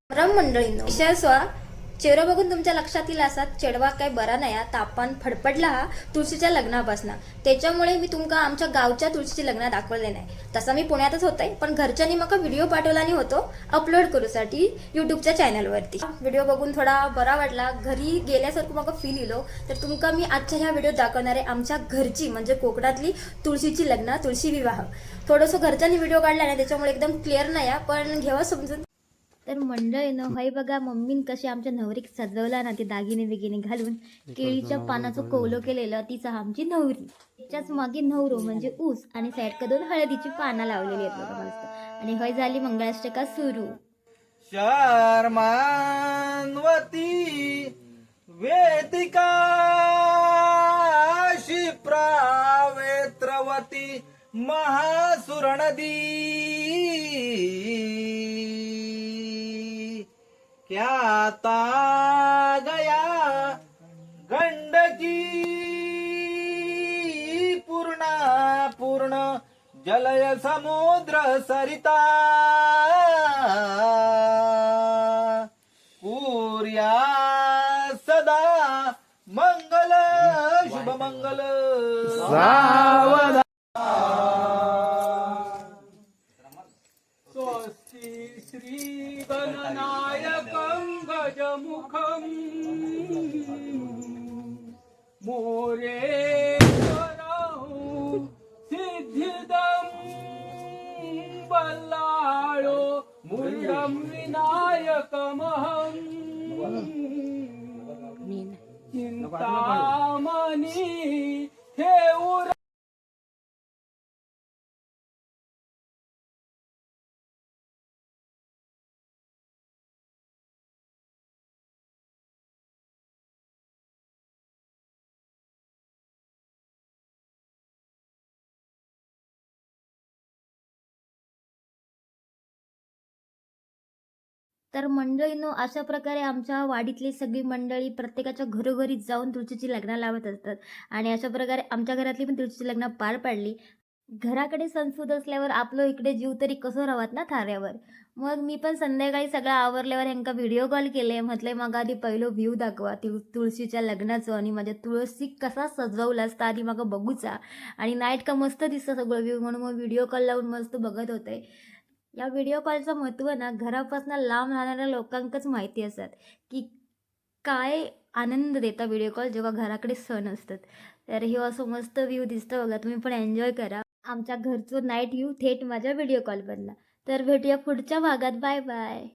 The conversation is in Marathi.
राम मंडळींनो, विश्वासवा चेहरा बघून तुमच्या लक्षात येईल असा चेडवा काय बरा नाही तापान फडफडला हा तुळशीच्या लग्नापासून. त्याच्यामुळे मी तुमका आमच्या गावच्या तुळशीचे लग्न दाखवले नाही. तसा मी पुण्यातच होते, पण घरच्यांनी मका व्हिडिओ पाठवला आणि होतो अपलोड करूसाठी युट्यूबच्या चॅनलवरती. व्हिडिओ बघून थोडा बरा वाटला, घरी गेल्यासारखं मग फील येलो. तर तुमका मी आजच्या ह्या व्हिडिओ दाखवणार आहे आमच्या घरची म्हणजे कोकणातली तुळशीची लग्न, तुळशी विवाह. थोडंसं घरच्यांनी व्हिडिओ काढला नाही त्याच्यामुळे एकदम क्लिअर नाही, पण घेवा समजून. तर मंडळीनं हाय बघा, मम्मीन कशी आमच्या नवरीक सजवला ना, ते दागिने बिगिने घालून केळीच्या पानाचं कोवलं केलेलं. तीच आमची नवरी. त्याच्याच मागे नवरो म्हणजे ऊस आणि साईडका दोन हळदीची पानं लावलेली आहेत बघा मस्त. आणि हय झाली मंगळाष्टका सुरू. शर्मान्वती वेदिका शिप्रावेत्रवती महासुरनदी क्या ता गया गंडकी पूर्ण पूर्ण जलय समुद्र सरिता पूर्या सदा मंगल शुभ मंगल सावधा स्वस्ति श्री गणनायकं गजमुखं मोरेश्वरं सिद्धिदं बल्लाळो मुण्डं विनायकमहं चिंतामणि ठेऊर. तर मंडळींनो, अशा प्रकारे आमच्या वाडीतली सगळी मंडळी प्रत्येकाच्या घरोघरी जाऊन तुळशीची लग्न लावत असतात. आणि अशा प्रकारे आमच्या घरातली पण तुळशीची लग्न पार पाडली. घराकडे सणसूद असल्यावर आपलं इकडे जीव तरी कसं राहत ना थाऱ्यावर. मग मी पण संध्याकाळी सगळं आवरल्यावर ह्यांका व्हिडिओ कॉल केले. म्हटले मग आधी पहिलं व्ह्यू दाखवा तुळशीच्या लग्नाचं आणि माझ्या तुळशी कसा सजवला असता आधी मग बघूचा. आणि नाईट का मस्त दिसतं सगळं व्ह्यू, म्हणून मग व्हिडिओ कॉल लावून मस्त बघत होते. या व्हिडिओ कॉलचं महत्त्व ना घरापासून लांब राहणाऱ्या लोकांकच माहिती असतात की काय आनंद देता व्हिडिओ कॉल जेव्हा घराकडे सण असतात. तर हे असं मस्त व्ह्यू दिसतं बघा, तुम्ही पण एन्जॉय करा. आमच्या घरचं नाईट व्ह्यू थेट माझ्या व्हिडिओ कॉल बनला. तर भेटूया पुढच्या भागात. Bye bye.